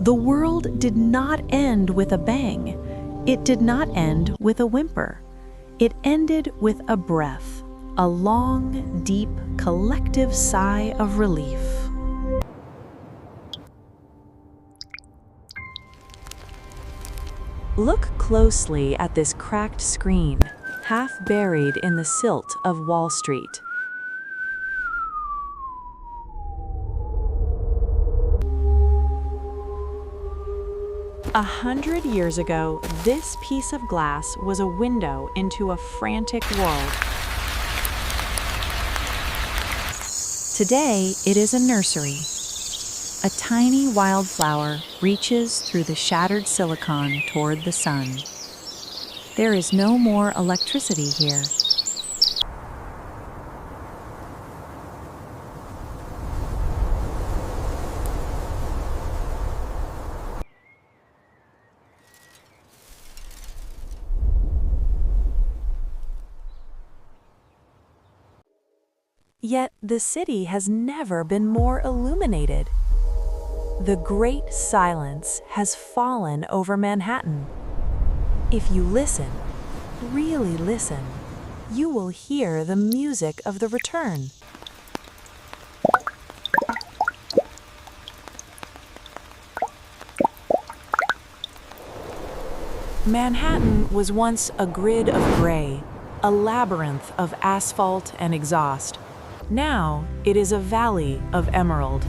The world did not end with a bang. It did not end with a whimper. It ended with a breath, a long, deep, collective sigh of relief. Look closely at this cracked screen, half buried in the silt of Wall Street. A 100 years ago, this piece of glass was a window into a frantic world. Today, it is a nursery. A tiny wildflower reaches through the shattered silicon toward the sun. There is no more electricity here. Yet the city has never been more illuminated. The great silence has fallen over Manhattan. If you listen, really listen, you will hear the music of the return. Manhattan was once a grid of gray, a labyrinth of asphalt and exhaust. Now, it is a valley of emerald.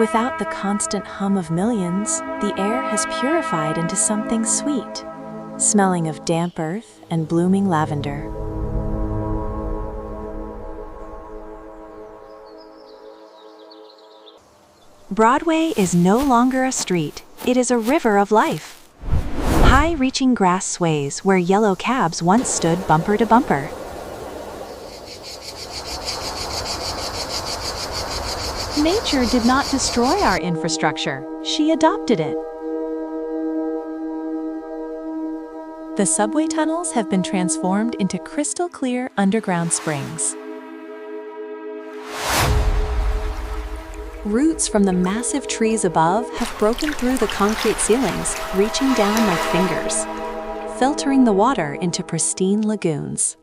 Without the constant hum of millions, the air has purified into something sweet, smelling of damp earth and blooming lavender. Broadway is no longer a street, it is a river of life. High-reaching grass sways where yellow cabs once stood bumper to bumper. Nature did not destroy our infrastructure, she adopted it. The subway tunnels have been transformed into crystal-clear underground springs. Roots from the massive trees above have broken through the concrete ceilings, reaching down like fingers, filtering the water into pristine lagoons.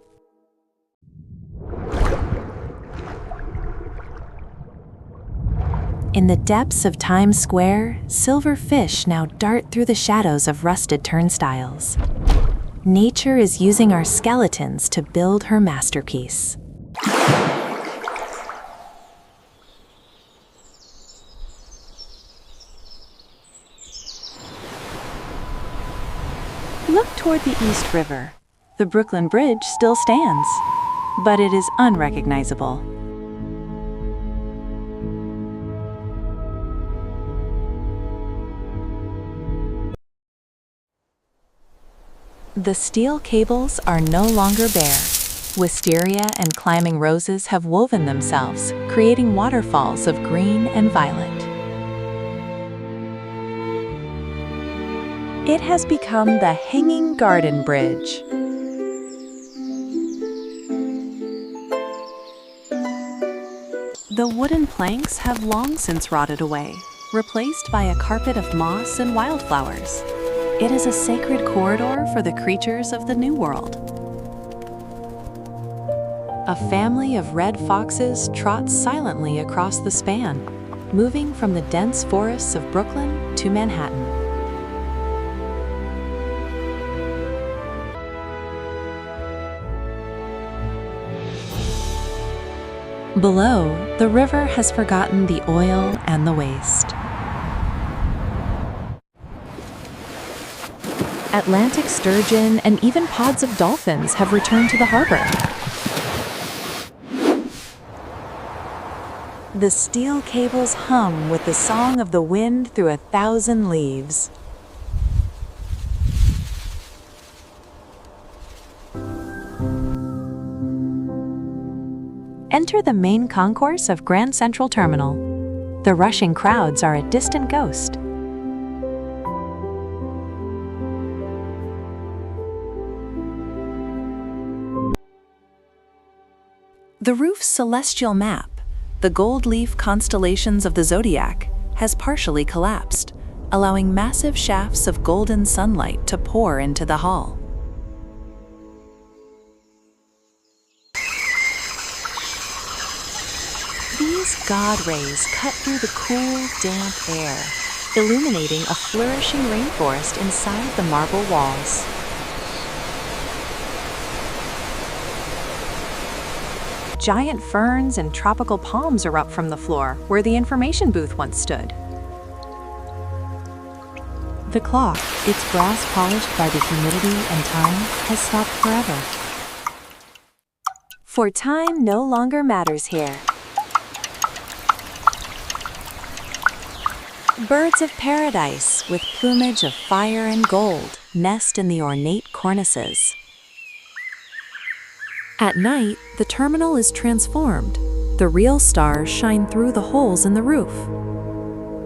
In the depths of Times Square, silver fish now dart through the shadows of rusted turnstiles. Nature is using our skeletons to build her masterpiece. Look toward the East River. The Brooklyn Bridge still stands, but it is unrecognizable. The steel cables are no longer bare. Wisteria and climbing roses have woven themselves, creating waterfalls of green and violet. It has become the Hanging Garden Bridge. The wooden planks have long since rotted away, replaced by a carpet of moss and wildflowers. It is a sacred corridor for the creatures of the New World. A family of red foxes trots silently across the span, moving from the dense forests of Brooklyn to Manhattan. Below, the river has forgotten the oil and the waste. Atlantic sturgeon and even pods of dolphins have returned to the harbor. The steel cables hum with the song of the wind through 1,000 leaves. Enter the main concourse of Grand Central Terminal. The rushing crowds are a distant ghost. The roof's celestial map, the gold leaf constellations of the zodiac, has partially collapsed, allowing massive shafts of golden sunlight to pour into the hall. These God rays cut through the cool, damp air, illuminating a flourishing rainforest inside the marble walls. Giant ferns and tropical palms erupt from the floor where the information booth once stood. The clock, its brass polished by the humidity and time, has stopped forever. For time no longer matters here. Birds of paradise with plumage of fire and gold nest in the ornate cornices. At night, the terminal is transformed. The real stars shine through the holes in the roof.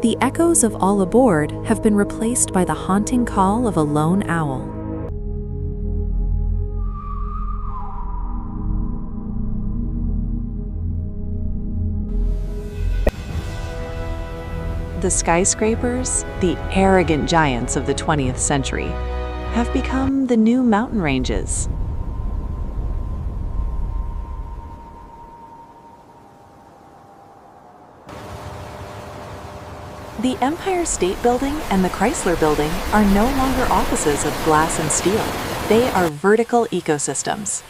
The echoes of all aboard have been replaced by the haunting call of a lone owl. The skyscrapers, the arrogant giants of the 20th century, have become the new mountain ranges. The Empire State Building and the Chrysler Building are no longer offices of glass and steel. They are vertical ecosystems.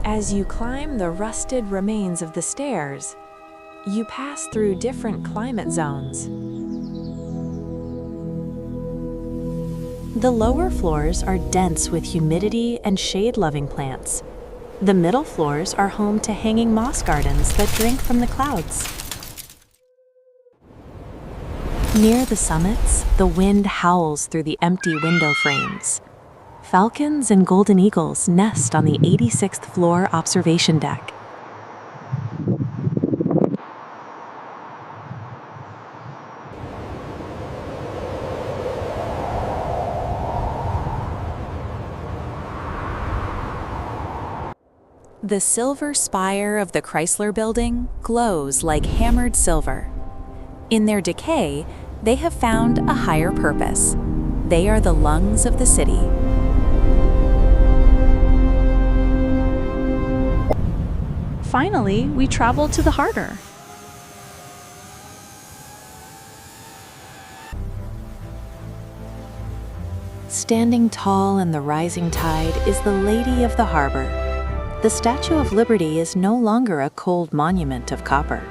As you climb the rusted remains of the stairs, you pass through different climate zones. The lower floors are dense with humidity and shade-loving plants. The middle floors are home to hanging moss gardens that drink from the clouds. Near the summits, the wind howls through the empty window frames. Falcons and golden eagles nest on the 86th floor observation deck. The silver spire of the Chrysler Building glows like hammered silver. In their decay, they have found a higher purpose. They are the lungs of the city. Finally, we travel to the harbor. Standing tall in the rising tide is the Lady of the Harbor. The Statue of Liberty is no longer a cold monument of copper.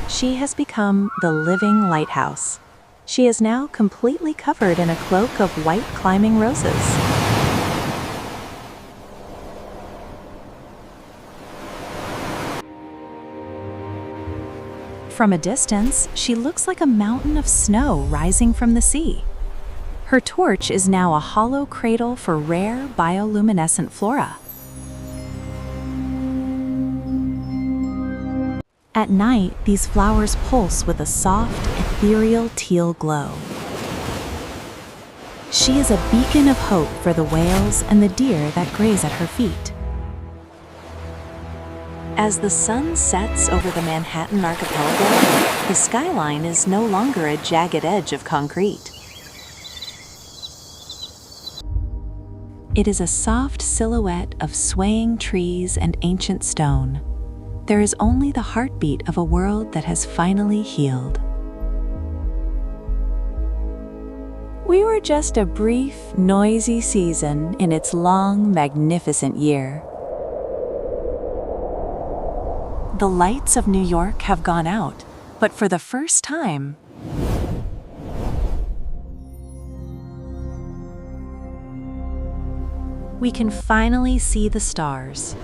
She has become the living lighthouse. She is now completely covered in a cloak of white climbing roses. From a distance, she looks like a mountain of snow rising from the sea. Her torch is now a hollow cradle for rare bioluminescent flora. At night, these flowers pulse with a soft, ethereal teal glow. She is a beacon of hope for the whales and the deer that graze at her feet. As the sun sets over the Manhattan archipelago, the skyline is no longer a jagged edge of concrete. It is a soft silhouette of swaying trees and ancient stone. There is only the heartbeat of a world that has finally healed. We were just a brief, noisy season in its long, magnificent year. The lights of New York have gone out, but for the first time, we can finally see the stars.